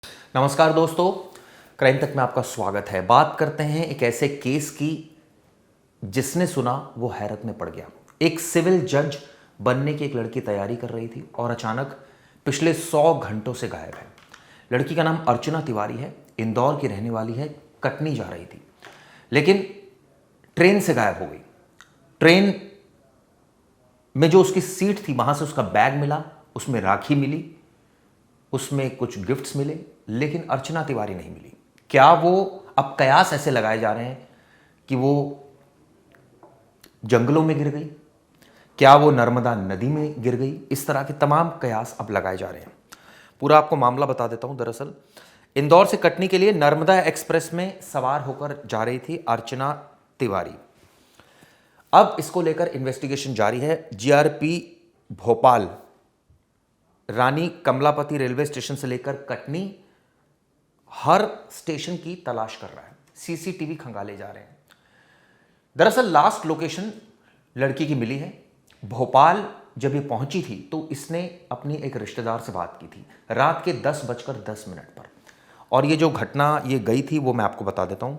नमस्कार दोस्तों, क्राइम तक में आपका स्वागत है। बात करते हैं एक ऐसे केस की जिसने सुना वो हैरत में पड़ गया। एक सिविल जज बनने की एक लड़की तैयारी कर रही थी और अचानक पिछले 100 घंटों से गायब है। लड़की का नाम अर्चना तिवारी है, इंदौर की रहने वाली है, कटनी जा रही थी, लेकिन ट्रेन से गायब हो गई। ट्रेन में जो उसकी सीट थी वहां से उसका बैग मिला, उसमें राखी मिली, उसमें कुछ गिफ्ट्स मिले, लेकिन अर्चना तिवारी नहीं मिली। क्या वो, अब कयास ऐसे लगाए जा रहे हैं कि वो जंगलों में गिर गई, क्या वो नर्मदा नदी में गिर गई, इस तरह के तमाम कयास अब लगाए जा रहे हैं। पूरा आपको मामला बता देता हूं। दरअसल इंदौर से कटनी के लिए नर्मदा एक्सप्रेस में सवार होकर जा रही थी अर्चना तिवारी। अब इसको लेकर इन्वेस्टिगेशन जारी है। जीआरपी भोपाल रानी कमलापति रेलवे स्टेशन से लेकर कटनी हर स्टेशन की तलाश कर रहा है, सीसीटीवी खंगाले जा रहे हैं। दरअसल लास्ट लोकेशन लड़की की मिली है भोपाल। जब ये पहुंची थी तो इसने अपनी एक रिश्तेदार से बात की थी रात के 10:10 पर, और ये जो घटना ये गई थी वो मैं आपको बता देता हूं।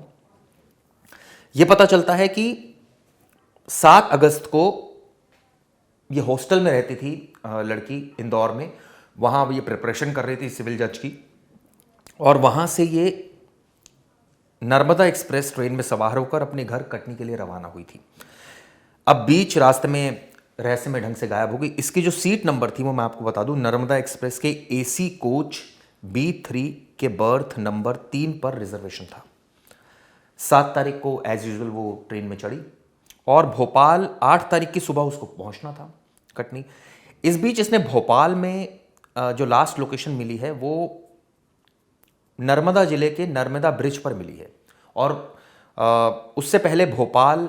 ये पता चलता है कि 7 अगस्त को ये हॉस्टल में रहती थी लड़की इंदौर में। वहाँ ये प्रिपरेशन कर रही थी सिविल जज की, और वहाँ से ये नर्मदा एक्सप्रेस ट्रेन में सवार होकर अपने घर कटनी के लिए रवाना हुई थी। अब बीच रास्ते में रहस्यमय ढंग से गायब हो गई। इसकी जो सीट नंबर थी वो मैं आपको बता दूं, नर्मदा एक्सप्रेस के एसी कोच B3 के बर्थ नंबर 3 पर रिजर्वेशन था। 7 तारीख को एज यूजुअल वो ट्रेन में चढ़ी और भोपाल 8 तारीख की सुबह उसको पहुंचना था कटनी। इस बीच इसने भोपाल में जो लास्ट लोकेशन मिली है वो नर्मदा जिले के नर्मदा ब्रिज पर मिली है, और उससे पहले भोपाल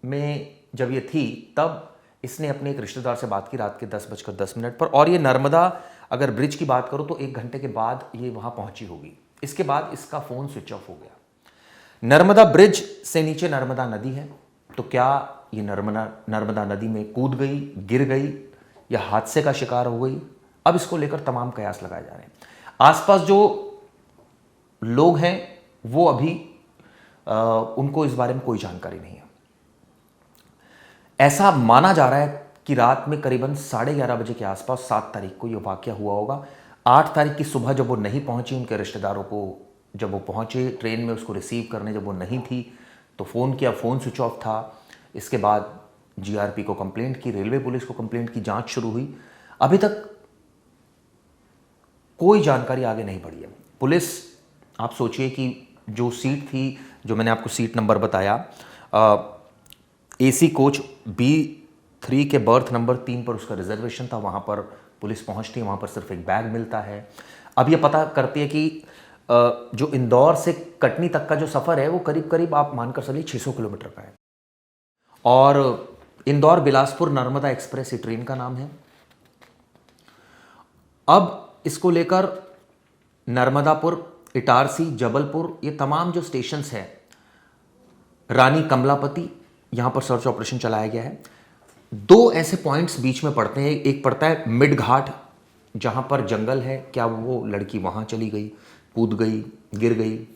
में जब ये थी तब इसने अपने एक रिश्तेदार से बात की रात के 10:10 पर, और ये नर्मदा अगर ब्रिज की बात करो तो 1 घंटे के बाद ये वहां पहुंची होगी। इसके बाद इसका फोन स्विच ऑफ हो गया। नर्मदा ब्रिज से नीचे नर्मदा नदी है, तो क्या ये नर्मदा नदी में कूद गई, गिर गई, या हादसे का शिकार हो गई? अब इसको लेकर तमाम कयास लगाए जा रहे हैं। आसपास जो लोग हैं वो अभी उनको इस बारे में कोई जानकारी नहीं है। ऐसा माना जा रहा है कि रात में करीबन 11:30 बजे के आसपास 7 तारीख को यह वाकया हुआ होगा। 8 तारीख की सुबह जब वो नहीं पहुंची, उनके रिश्तेदारों को जब वो पहुंचे ट्रेन में उसको रिसीव करने, जब वो नहीं थी तो फ़ोन किया, फ़ोन स्विच ऑफ था। इसके बाद जीआरपी को कंप्लेंट की, रेलवे पुलिस को कंप्लेंट की, जांच शुरू हुई। अभी तक कोई जानकारी आगे नहीं बढ़ी है। पुलिस, आप सोचिए कि जो सीट थी, जो मैंने आपको सीट नंबर बताया, एसी कोच B3 के बर्थ नंबर 3 पर उसका रिजर्वेशन था। वहाँ पर पुलिस पहुँचती है, वहाँ पर सिर्फ एक बैग मिलता है। अब ये पता करती है कि जो इंदौर से कटनी तक का जो सफ़र है वो करीब करीब आप मानकर चलिए 600 किलोमीटर का है, और इंदौर बिलासपुर नर्मदा एक्सप्रेस ये ट्रेन का नाम है। अब इसको लेकर नर्मदापुर, इटारसी, जबलपुर, ये तमाम जो स्टेशंस हैं, रानी कमलापति, यहाँ पर सर्च ऑपरेशन चलाया गया है। 2 ऐसे पॉइंट्स बीच में पड़ते हैं। एक पड़ता है मिड घाट, जहाँ पर जंगल है। क्या वो लड़की वहाँ चली गई, कूद गई, गिर गई,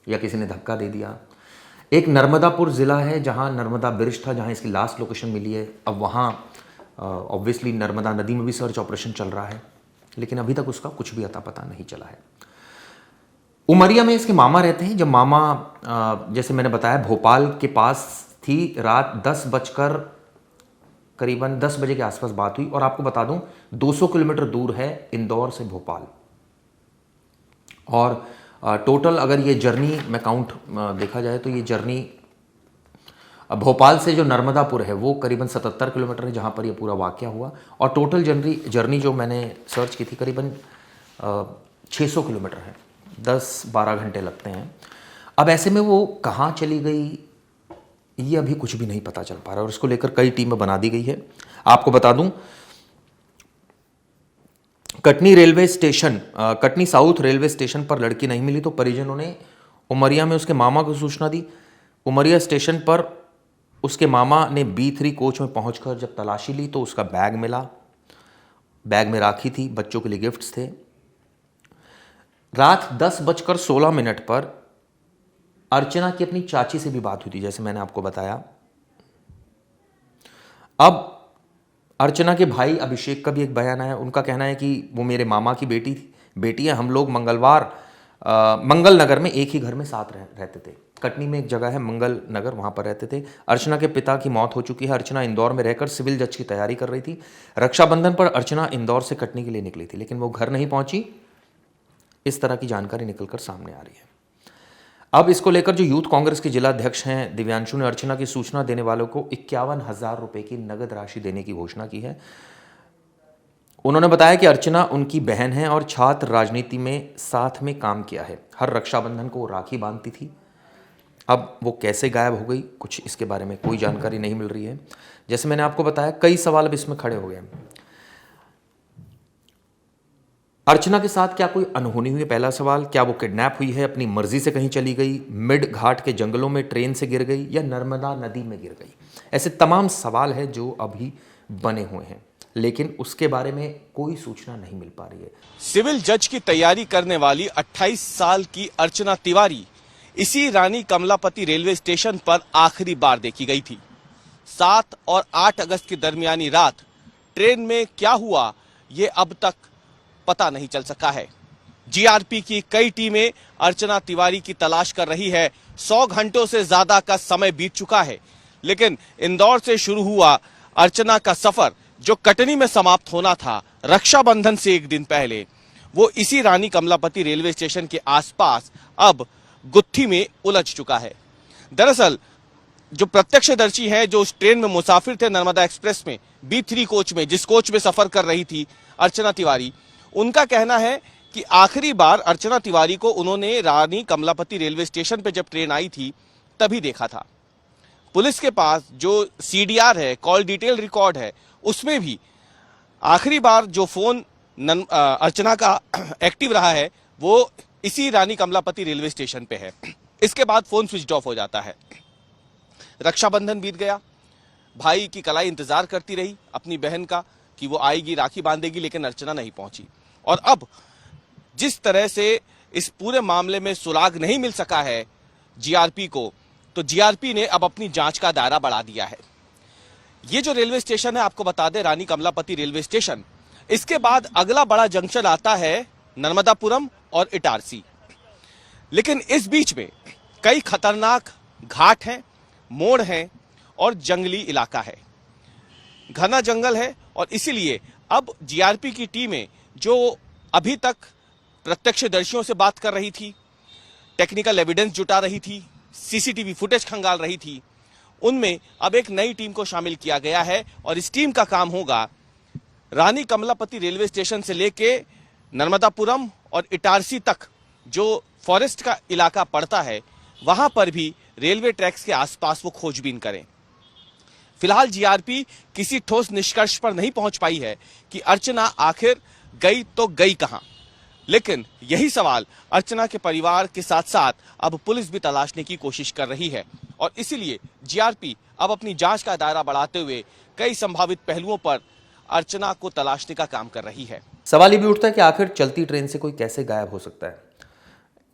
या किसी ने धक्का दे दिया? एक नर्मदापुर ज़िला है जहाँ नर्मदा ब्रिज था, जहाँ इसकी लास्ट लोकेशन मिली है। अब वहाँ ऑब्वियसली नर्मदा नदी में भी सर्च ऑपरेशन चल रहा है, लेकिन अभी तक उसका कुछ भी अता पता नहीं चला है। उमरिया में इसके मामा रहते हैं। जब मामा, जैसे मैंने बताया, भोपाल के पास थी, रात करीबन 10 बजे के आसपास बात हुई। और आपको बता दूं 200 किलोमीटर दूर है इंदौर से भोपाल, और टोटल अगर ये जर्नी में काउंट देखा जाए तो ये जर्नी भोपाल से जो नर्मदापुर है वो करीबन 77 किलोमीटर है, जहाँ पर ये पूरा वाकया हुआ। और टोटल जर्नी जो मैंने सर्च की थी करीबन 600 किलोमीटर है, 10-12 घंटे लगते हैं। अब ऐसे में वो कहाँ चली गई ये अभी कुछ भी नहीं पता चल पा रहा, और इसको लेकर कई टीमें बना दी गई है। आपको बता दूं, Katni railway station, Katni south railway station पर लड़की नहीं मिली तो परिजनों ने उमरिया में उसके मामा को सूचना दी। उमरिया स्टेशन पर उसके मामा ने B3 कोच में पहुंचकर जब तलाशी ली तो उसका बैग मिला। बैग में राखी थी, बच्चों के लिए गिफ्ट्स थे। रात 10:16 पर अर्चना की अपनी चाची से भी बात हुई थी, जैसे मैंने आपको बताया। अब अर्चना के भाई अभिषेक का भी एक बयान आया। उनका कहना है कि वो मेरे मामा की बेटी है। हम लोग मंगल नगर में एक ही घर में साथ रहते थे। कटनी में एक जगह है मंगल नगर, वहाँ पर रहते थे। अर्चना के पिता की मौत हो चुकी है। अर्चना इंदौर में रहकर सिविल जज की तैयारी कर रही थी। रक्षाबंधन पर अर्चना इंदौर से कटनी के लिए निकली थी, लेकिन वो घर नहीं पहुंची। इस तरह की जानकारी निकलकर सामने आ रही है। अब इसको लेकर जो यूथ कांग्रेस के जिला अध्यक्ष हैं दिव्यांशु ने अर्चना की सूचना देने वालों को 51,000 रुपए की नगद राशि देने की घोषणा की है। उन्होंने बताया कि अर्चना उनकी बहन है और छात्र राजनीति में साथ में काम किया है। हर रक्षाबंधन को वो राखी बांधती थी। अब वो कैसे गायब हो गई, कुछ इसके बारे में कोई जानकारी नहीं मिल रही है। जैसे मैंने आपको बताया, कई सवाल अब इसमें खड़े हो गए हैं। अर्चना के साथ क्या कोई अनहोनी हुई है? पहला सवाल, क्या वो किडनैप हुई है, अपनी मर्जी से कहीं चली गई, मिड घाट के जंगलों में ट्रेन से गिर गई या नर्मदा नदी में गिर गई? ऐसे तमाम सवाल हैं जो अभी बने हुए हैं, लेकिन उसके बारे में कोई सूचना नहीं मिल पा रही है। सिविल जज की तैयारी करने वाली 28 साल की अर्चना तिवारी इसी रानी कमलापति रेलवे स्टेशन पर आखिरी बार देखी गई थी। 7 और 8 अगस्त की दरमियानी रात ट्रेन में क्या हुआ, ये अब तक पता नहीं चल सका है। जीआरपी की कई टीमें अर्चना तिवारी की तलाश कर रही है। 100 घंटों से ज्यादा का समय बीत चुका है, लेकिन इंदौर से शुरू हुआ अर्चना का सफर जो कटनी में समाप्त होना था रक्षाबंधन से एक दिन पहले, वो इसी रानी कमलापति रेलवे स्टेशन के आसपास अब गुत्थी में उलझ चुका है। दरअसल जो प्रत्यक्षदर्शी हैं, जो उस ट्रेन में मुसाफिर थे नर्मदा एक्सप्रेस में, B3 कोच में, जिस कोच में सफर कर रही थी अर्चना तिवारी, उनका कहना है कि आखिरी बार अर्चना तिवारी को उन्होंने रानी कमलापति रेलवे स्टेशन पर जब ट्रेन आई थी तभी देखा था। पुलिस के पास जो CDR है, कॉल डिटेल रिकॉर्ड है, उसमें भी आखिरी बार जो फोन अर्चना का एक्टिव रहा है वो इसी रानी कमलापति रेलवे स्टेशन पे है। इसके बाद फोन स्विच ऑफ हो जाता है। रक्षाबंधन बीत गया, भाई की कलाई इंतजार करती रही अपनी बहन का कि वो आएगी, राखी बांधेगी, लेकिन अर्चना नहीं पहुंची। और अब जिस तरह से इस पूरे मामले में सुराग नहीं मिल सका है जीआरपी को, तो जीआरपी ने अब अपनी जांच का दायरा बढ़ा दिया है। ये जो रेलवे स्टेशन है, आपको बता दें, रानी कमलापति रेलवे स्टेशन, इसके बाद अगला बड़ा जंक्शन आता है नर्मदापुरम और इटारसी। लेकिन इस बीच में कई खतरनाक घाट हैं, मोड़ हैं और जंगली इलाका है, घना जंगल है। और इसीलिए अब जीआरपी की टीमें जो अभी तक प्रत्यक्षदर्शियों से बात कर रही थी, टेक्निकल एविडेंस जुटा रही थी, सीसीटीवी फुटेज खंगाल रही थी, उनमें अब एक नई टीम को शामिल किया गया है। और इस टीम का काम होगा रानी कमलापति रेलवे स्टेशन से लेके नर्मदापुरम और इटारसी तक जो फॉरेस्ट का इलाका पड़ता है, वहां पर भी रेलवे ट्रैक्स के आसपास वो खोजबीन करें। फिलहाल जीआरपी किसी ठोस निष्कर्ष पर नहीं पहुंच पाई है कि अर्चना आखिर गई तो गई कहां। लेकिन यही सवाल अर्चना के परिवार के साथ साथ अब पुलिस भी तलाशने की कोशिश कर रही है। और इसीलिए जीआरपी अब अपनी जांच का दायरा बढ़ाते हुए कई संभावित पहलुओं पर अर्चना को तलाशने का काम कर रही है। सवाल ये भी उठता है कि आखिर चलती ट्रेन से कोई कैसे गायब हो सकता है।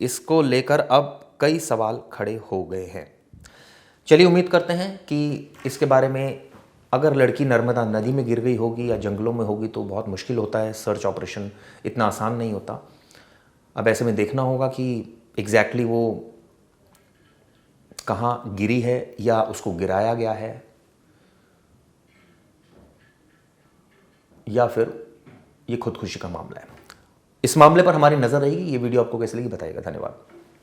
इसको लेकर अब कई सवाल खड़े हो गए हैं। चलिए, उम्मीद करते हैं कि इसके बारे में, अगर लड़की नर्मदा नदी में गिर गई होगी या जंगलों में होगी तो बहुत मुश्किल होता है, सर्च ऑपरेशन इतना आसान नहीं होता। अब ऐसे में देखना होगा कि एग्जैक्टली वो कहाँ गिरी है या उसको गिराया गया है, या फिर ये खुदकुशी का मामला है। इस मामले पर हमारी नज़र रहेगी। ये वीडियो आपको कैसे लगी बताइएगा। धन्यवाद।